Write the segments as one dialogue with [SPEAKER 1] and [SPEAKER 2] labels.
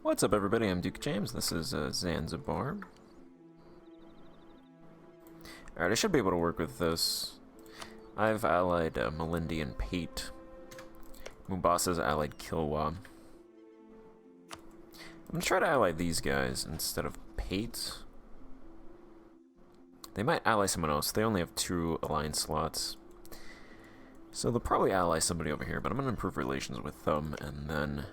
[SPEAKER 1] What's up, everybody? I'm Duke James. This is Zanzibar. Alright, I should be able to work with this. I've allied Malindi and Pate. Mombasa's allied Kilwa. I'm gonna try to ally these guys instead of Pate. They might ally someone else. They only have 2 alliance slots. So they'll probably ally somebody over here, but I'm gonna improve relations with them and then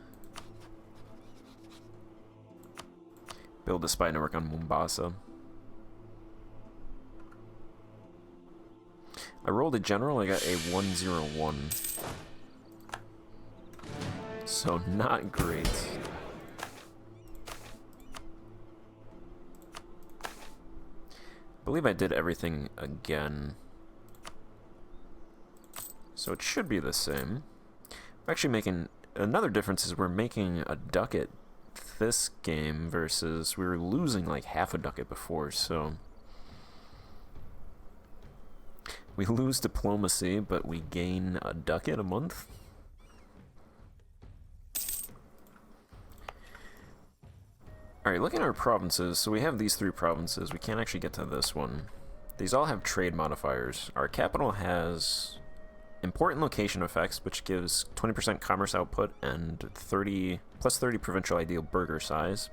[SPEAKER 1] build a spy network on Mombasa. I rolled a general, I got a 101. So not great. I believe I did everything again. So it should be the same. We're actually making... Another difference is we're making a ducat this game versus we were losing like half a ducat before, so we lose diplomacy, but we gain a ducat a month. Alright, looking at our provinces, so we have these 3 provinces. We can't actually get to this one. These all have trade modifiers. Our capital has important location effects, which gives 20% commerce output and 30 plus 30 provincial ideal burger size.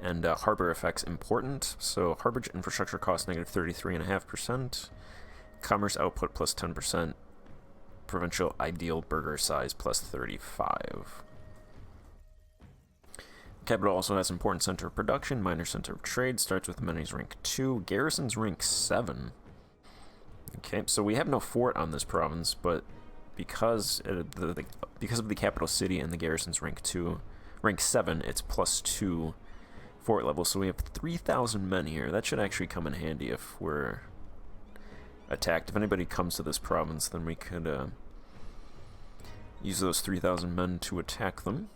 [SPEAKER 1] And harbor effects important, so harbor infrastructure cost negative 33.5%, commerce output plus 10%, provincial ideal burger size plus 35. Capital also has important center of production, minor center of trade, starts with amenities rank 2, garrisons rank 7. Okay, so we have no fort on this province, but because of the capital city and the garrisons rank 7, it's plus 2 fort level, so we have 3,000 men here. That should actually come in handy if we're attacked. If anybody comes to this province, then we could use those 3,000 men to attack them.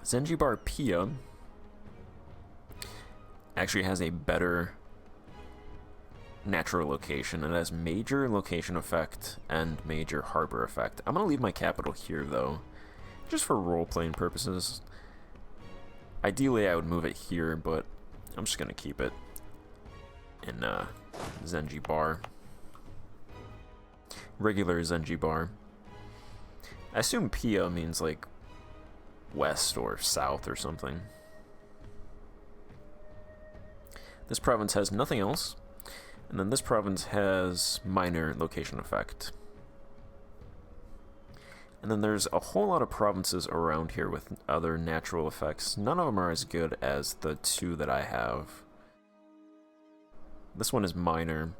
[SPEAKER 1] Zanzibar Pia actually has a better natural location. It has major location effect and major harbor effect. I'm going to leave my capital here, though, just for role-playing purposes. Ideally, I would move it here, but I'm just going to keep it in Zanzibar. Regular Zanzibar. I assume Pia means, like, west or south or something. This province has nothing else. And then this province has minor location effect. And then there's a whole lot of provinces around here with other natural effects. None of them are as good as the 2 that I have. This one is minor.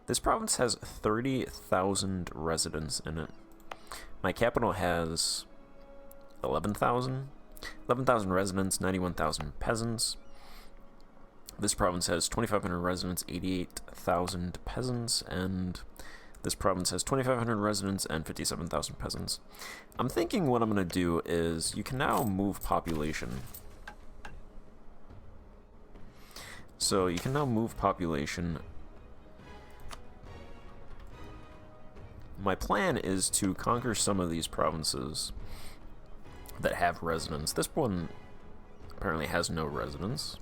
[SPEAKER 1] This province has 30,000 residents in it. My capital has 11,000. 11,000 residents, 91,000 peasants. This province has 2,500 residents, 88,000 peasants, and this province has 2,500 residents and 57,000 peasants. I'm thinking what I'm going to do is you can now move population. So you can now move population. My plan is to conquer some of these provinces that have residents. This one apparently has no residents.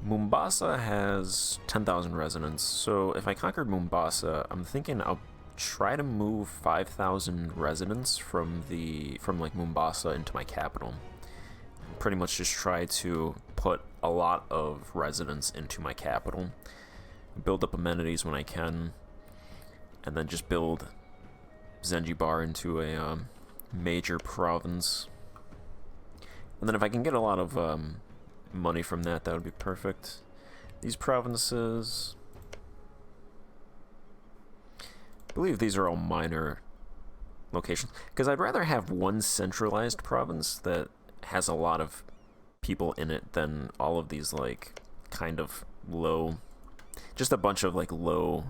[SPEAKER 1] Mombasa has 10,000 residents, so if I conquered Mombasa, I'm thinking I'll try to move 5,000 residents from like Mombasa into my capital. Pretty much just try to put a lot of residents into my capital, build up amenities when I can, and then just build Zanzibar into a major province. And then if I can get a lot of money from that, that would be perfect. These provinces, I believe these are all minor locations, because I'd rather have one centralized province that has a lot of people in it than all of these like kind of low, just a bunch of like low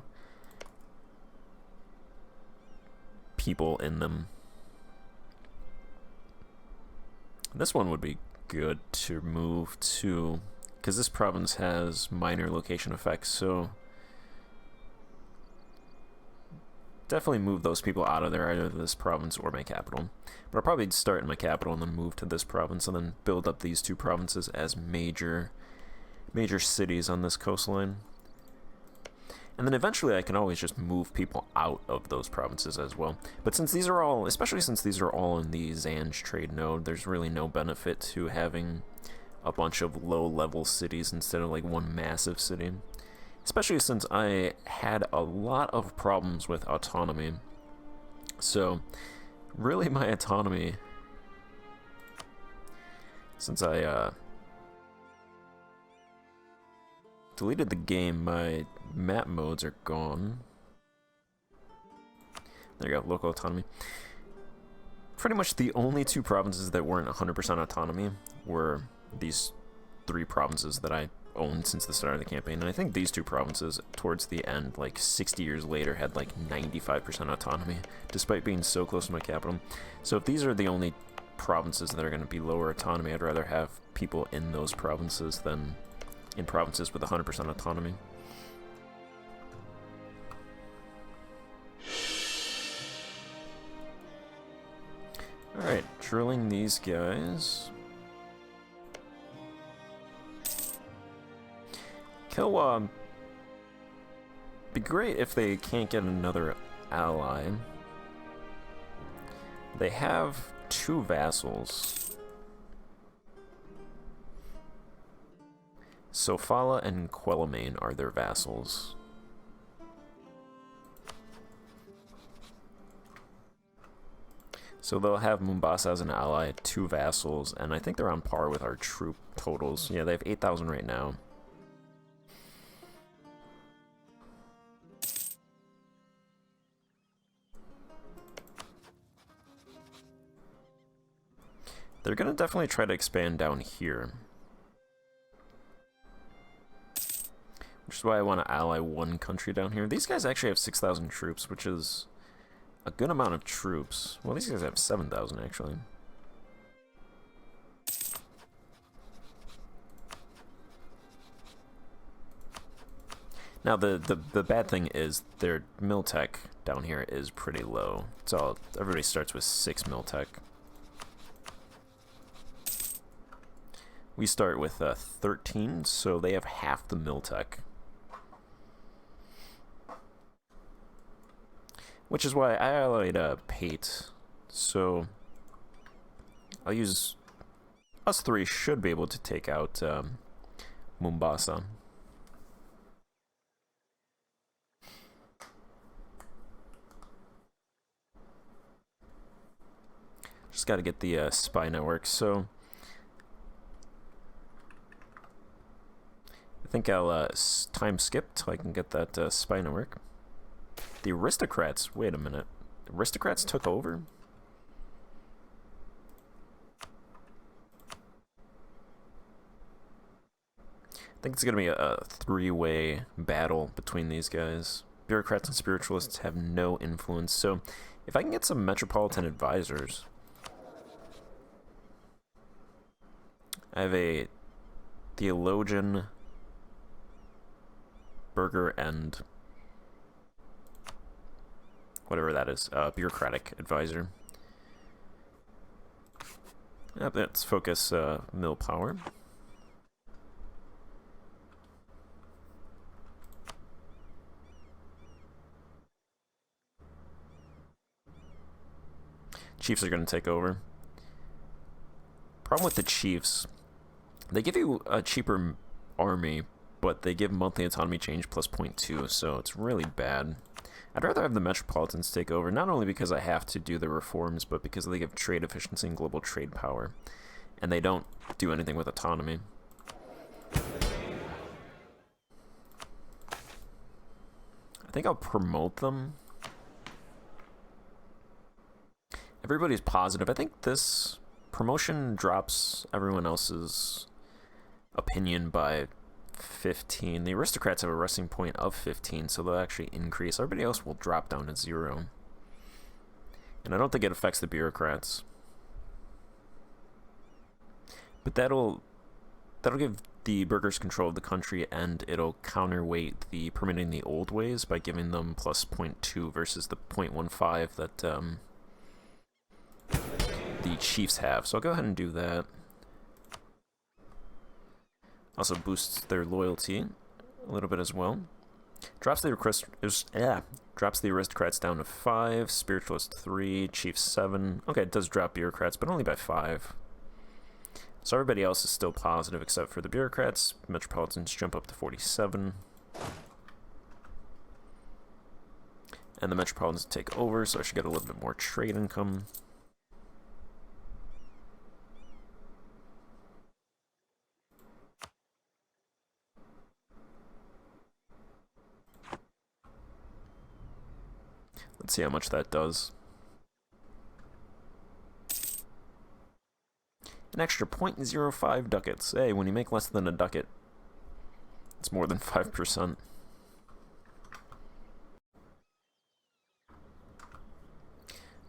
[SPEAKER 1] people in them. This one would be good to move to, because this province has minor location effects, so definitely move those people out of there, either this province or my capital. But I'll probably start in my capital and then move to this province and then build up these two provinces as major cities on this coastline. And then eventually I can always just move people out of those provinces as well. But since these are all, especially since these are all in the Zanj trade node, there's really no benefit to having a bunch of low-level cities instead of like one massive city. Especially since I had a lot of problems with autonomy. So, really my autonomy, since I deleted the game, my map modes are gone. There you go, local autonomy. Pretty much the only two provinces that weren't 100% autonomy were these three provinces that I owned since the start of the campaign. And I think these two provinces, towards the end, like 60 years later, had like 95% autonomy, despite being so close to my capital. So if these are the only provinces that are going to be lower autonomy, I'd rather have people in those provinces than in provinces with 100% autonomy. Alright, drilling these guys. Be great if they can't get another ally. They have 2 vassals. Sofala and Quelimane are their vassals. So they'll have Mombasa as an ally, 2 vassals, and I think they're on par with our troop totals. Yeah, they have 8,000 right now. They're gonna definitely try to expand down here. Which is why I want to ally one country down here. These guys actually have 6,000 troops, which is a good amount of troops. Well, these guys have 7,000 actually. Now the bad thing is their mil tech down here is pretty low. So everybody starts with 6 mil tech. We start with 13, so they have half the mil tech. Which is why I allied Pate. So I'll use us 3 should be able to take out Mombasa. Just got to get the spy network. So I think I'll time skip till I can get that spy network. The aristocrats, wait a minute. The aristocrats took over? I think it's going to be a 3-way battle between these guys. Bureaucrats and spiritualists have no influence, so if I can get some metropolitan advisors... I have a theologian, burger, and whatever that is, bureaucratic advisor. Yep, let's focus mill power. Chiefs are going to take over. Problem with the chiefs, they give you a cheaper army, but they give monthly autonomy change plus 0.2, so it's really bad. I'd rather have the metropolitans take over, not only because I have to do the reforms, but because they give trade efficiency and global trade power. And they don't do anything with autonomy. I think I'll promote them. Everybody's positive. I think this promotion drops everyone else's opinion by 15. The aristocrats have a resting point of 15, so they'll actually increase. Everybody else will drop down to 0. And I don't think it affects the bureaucrats. But that'll give the burghers control of the country, and it'll counterweight the permitting the old ways by giving them plus 0.2 versus the 0.15 that the chiefs have. So I'll go ahead and do that. Also boosts their loyalty a little bit as well. Drops the aristocrats down to 5, spiritualist 3, chiefs 7. Okay, it does drop bureaucrats, but only by 5. So everybody else is still positive except for the bureaucrats. Metropolitans jump up to 47. And the metropolitans take over, so I should get a little bit more trade income. Let's see how much that does. An extra 0.05 ducats. Hey, when you make less than a ducat, it's more than 5%.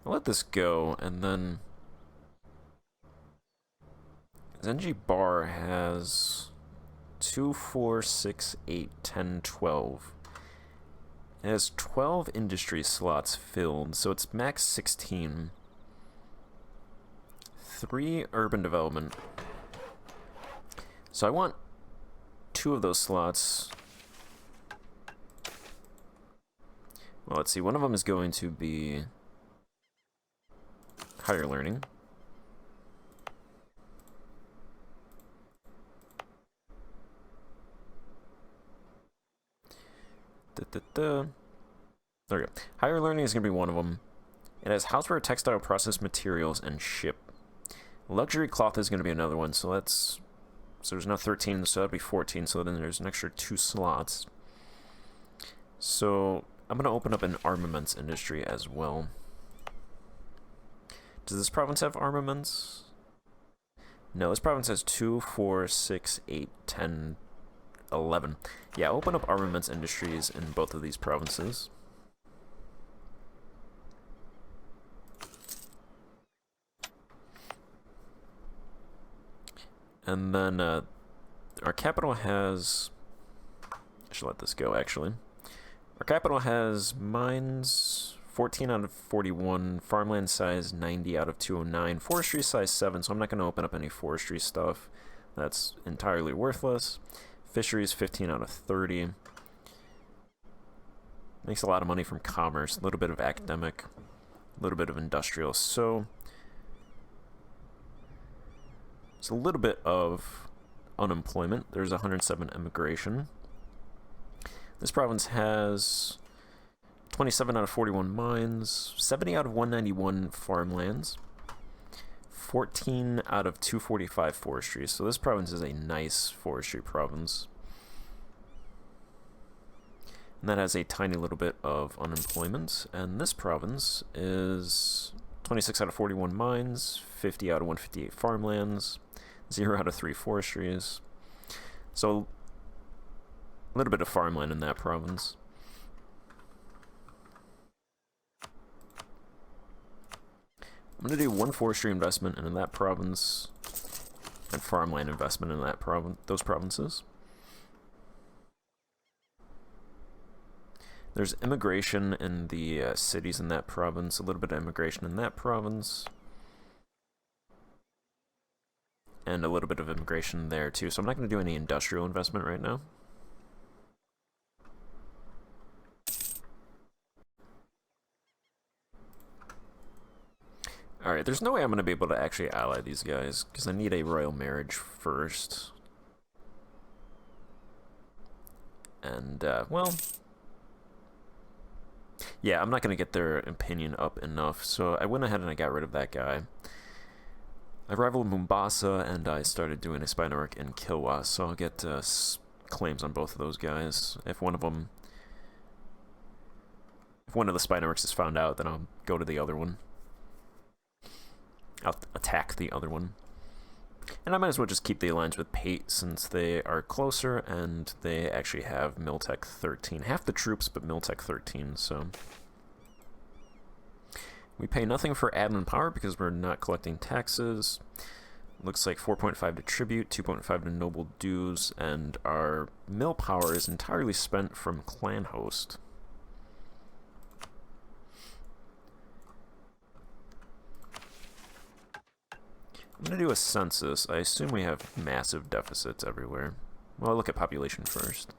[SPEAKER 1] I'll let this go, and then Zanzibar has 2, 4, 6, 8, 10, 12. It has 12 industry slots filled, so it's max 16. 3 urban development. So I want 2 of those slots. Well, let's see. One of them is going to be higher learning. There we go. Higher learning is going to be one of them. It has houseware, textile, processed materials, and ship. Luxury cloth is going to be another one, so that's... So there's now 13, so that'd be 14, so then there's an extra 2 slots. So I'm going to open up an armaments industry as well. Does this province have armaments? No, this province has 2, 4, 6, 8, 10, 11. Yeah, open up armaments industries in both of these provinces. And then our capital has... I should let this go, actually. Our capital has mines 14 out of 41, farmland size 90 out of 209, forestry size 7, so I'm not going to open up any forestry stuff. That's entirely worthless. Fisheries 15 out of 30. Makes a lot of money from commerce, a little bit of academic, a little bit of industrial. So it's a little bit of unemployment. There's 107 immigration. This province has 27 out of 41 mines, 70 out of 191 farmlands, 14 out of 245 forestry. So this province is a nice forestry province. And that has a tiny little bit of unemployment. And this province is 26 out of 41 mines, 50 out of 158 farmlands, 0 out of 3 forestries. So a little bit of farmland in that province. I'm going to do 1 forestry investment in that province and farmland investment in that those provinces. There's immigration in the cities in that province, a little bit of immigration in that province, and a little bit of immigration there too. So I'm not going to do any industrial investment right now. Alright, there's no way I'm going to be able to actually ally these guys, because I need a royal marriage first. And, well... yeah, I'm not going to get their opinion up enough, so I went ahead and I got rid of that guy. I rivaled Mombasa, and I started doing a spy network in Kilwa, so I'll get claims on both of those guys. If one of the spy networks is found out, then I'll go to the other one. I'll attack the other one. And I might as well just keep the alliance with Pate since they are closer and they actually have Miltech 13. Half the troops, but Miltech 13, so... we pay nothing for admin power because we're not collecting taxes. Looks like 4.5 to tribute, 2.5 to noble dues, and our mill power is entirely spent from clan host. I'm going to do a census. I assume we have massive deficits everywhere. Well, I'll look at population first.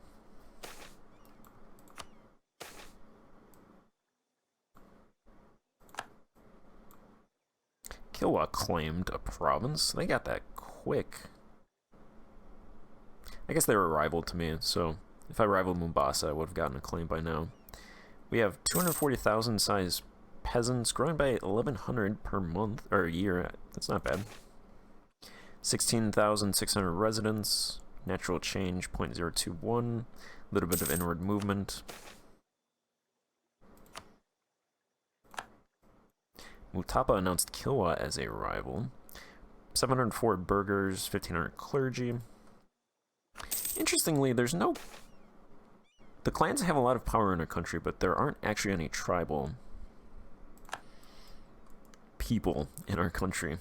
[SPEAKER 1] Kilwa claimed a province. They got that quick. I guess they were a rival to me, so if I rivaled Mombasa, I would have gotten a claim by now. We have 240,000 size peasants, growing by 1,100 per month, or a year. That's not bad. 16,600 residents. Natural change 0.021. A little bit of inward movement. Mutapa announced Kilwa as a rival. 704 burghers, 1,500 clergy. Interestingly, there's no... The clans have a lot of power in our country, but there aren't actually any tribal people in our country.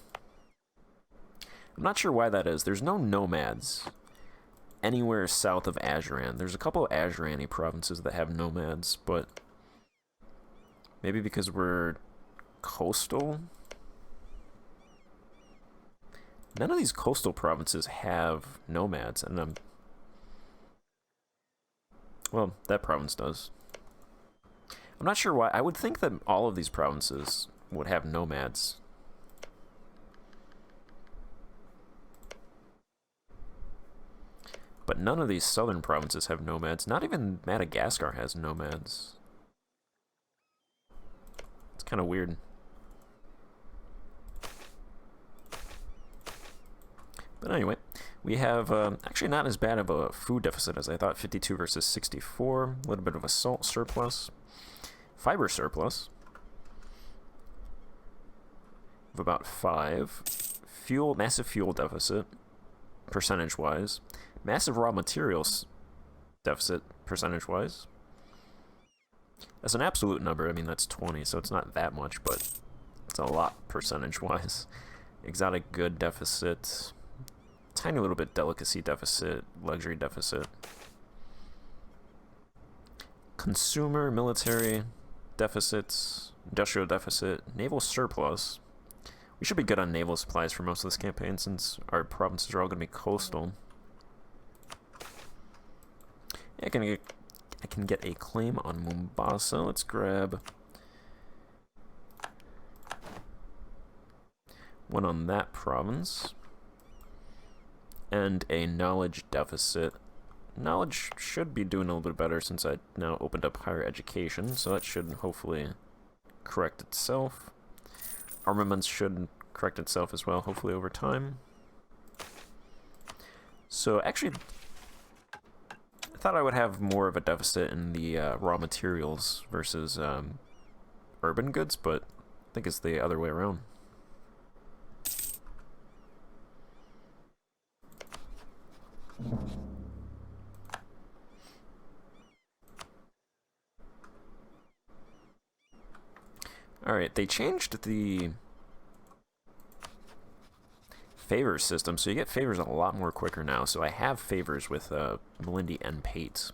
[SPEAKER 1] I'm not sure why that is. There's no nomads anywhere south of Ajuran. There's a couple of Ajurani provinces that have nomads, but maybe because we're coastal? None of these coastal provinces have nomads, and well, that province does. I'm not sure why. I would think that all of these provinces would have nomads. But none of these southern provinces have nomads. Not even Madagascar has nomads. It's kind of weird. But anyway, we have actually not as bad of a food deficit as I thought. 52 versus 64. A little bit of a salt surplus. Fiber surplus of about 5. Fuel, massive fuel deficit, percentage-wise. Massive raw materials deficit, percentage-wise. As an absolute number, I mean, that's 20, so it's not that much, but it's a lot percentage-wise. Exotic good deficit. Tiny little bit delicacy deficit, luxury deficit. Consumer, military deficits, industrial deficit, naval surplus. We should be good on naval supplies for most of this campaign since our provinces are all going to be coastal. Yeah, I can get a claim on Mombasa. Let's grab one on that province. And a knowledge deficit. Knowledge should be doing a little bit better since I now opened up higher education, so that should hopefully correct itself. Armaments should correct itself as well, hopefully over time. So actually, I thought I would have more of a deficit in the raw materials versus urban goods, but I think it's the other way around. Alright, they changed the favors system, so you get favors a lot more quicker now. So I have favors with Melindy and Pate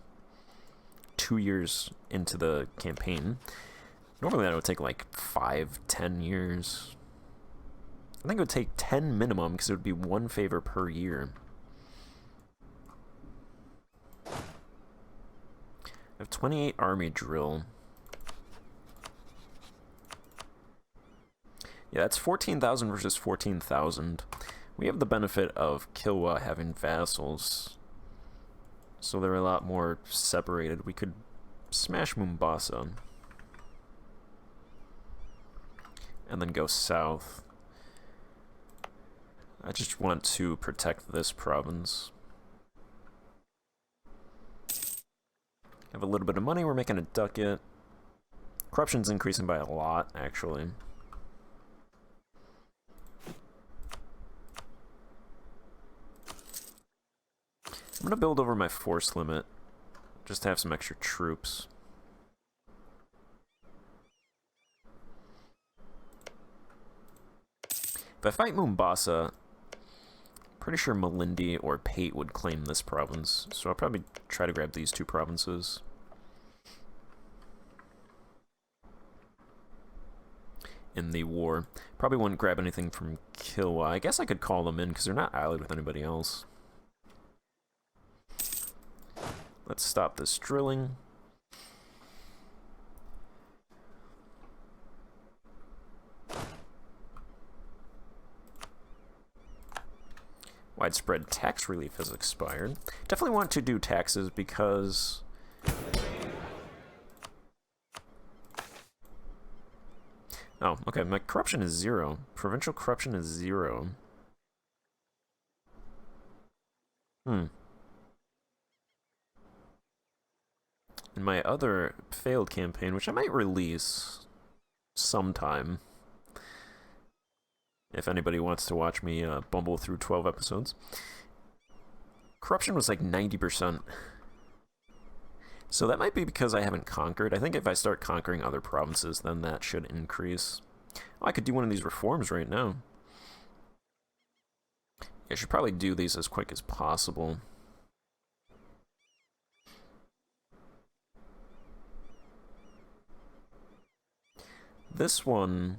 [SPEAKER 1] 2 years into the campaign. Normally that would take like 5-10 years. I think it would take 10 minimum because it would be 1 favor per year. I have 28 army drill. Yeah, that's 14,000 versus 14,000. We have the benefit of Kilwa having vassals, so they're a lot more separated. We could smash Mombasa and then go south. I just want to protect this province. Have a little bit of money, we're making a ducat. Corruption's increasing by a lot, actually. I'm gonna build over my force limit, just to have some extra troops. If I fight Mombasa, Pretty sure Malindi or Pate would claim this province, so I'll probably try to grab these two provinces. In the war. Probably wouldn't grab anything from Kilwa. I guess I could call them in because they're not allied with anybody else. Let's stop this drilling. Widespread tax relief has expired. Definitely want to do taxes because... Oh, okay, my corruption is 0. Provincial corruption is 0. In my other failed campaign, which I might release sometime, if anybody wants to watch me bumble through 12 episodes, corruption was like 90%. So that might be because I haven't conquered. I think if I start conquering other provinces, then that should increase. Oh, I could do one of these reforms right now. I should probably do these as quick as possible. This one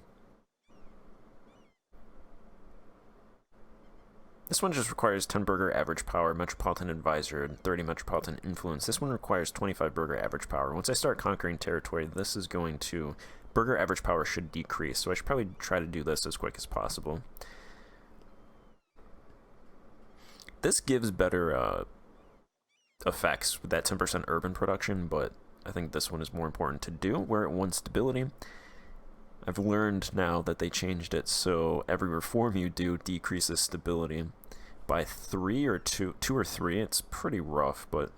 [SPEAKER 1] just requires 10 burger average power, metropolitan advisor, and 30 metropolitan influence. This one requires 25 burger average power. Once I start conquering territory, this is going to... Burger average power should decrease, so I should probably try to do this as quick as possible. This gives better effects with that 10% urban production, but I think this one is more important to do, where it wants stability. I've learned now that they changed it so every reform you do decreases stability by 3 or 2 or 3. It's pretty rough, but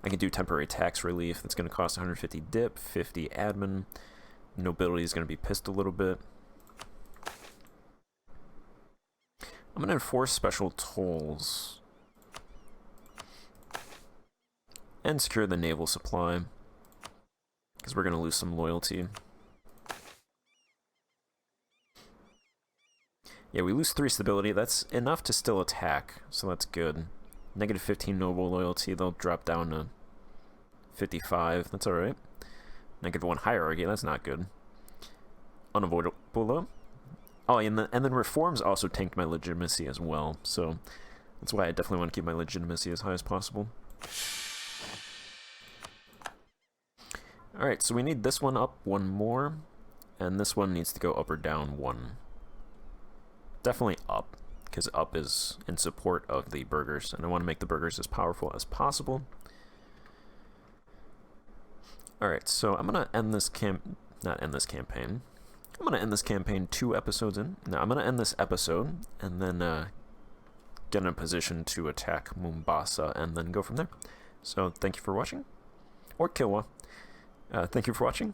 [SPEAKER 1] I can do temporary tax relief. That's going to cost 150 dip, 50 admin. Nobility is going to be pissed a little bit. I'm going to enforce special tolls and secure the naval supply, because we're going to lose some loyalty. Yeah, we lose 3 stability. That's enough to still attack, so that's good. Negative 15 noble loyalty, they'll drop down to 55. That's alright. Negative 1 hierarchy, that's not good. Unavoidable though. Oh, and then reforms also tanked my legitimacy as well, so that's why I definitely want to keep my legitimacy as high as possible. Alright, so we need this one up 1 more, and this one needs to go up or down 1. Definitely up, because up is in support of the burgers, and I want to make the burgers as powerful as possible. Alright, so I'm going to end this not end this campaign. I'm going to end this campaign 2 episodes in. Now, I'm going to end this episode, and then get in a position to attack Mombasa, and then go from there. So, thank you for watching. Or Kilwa. Thank you for watching.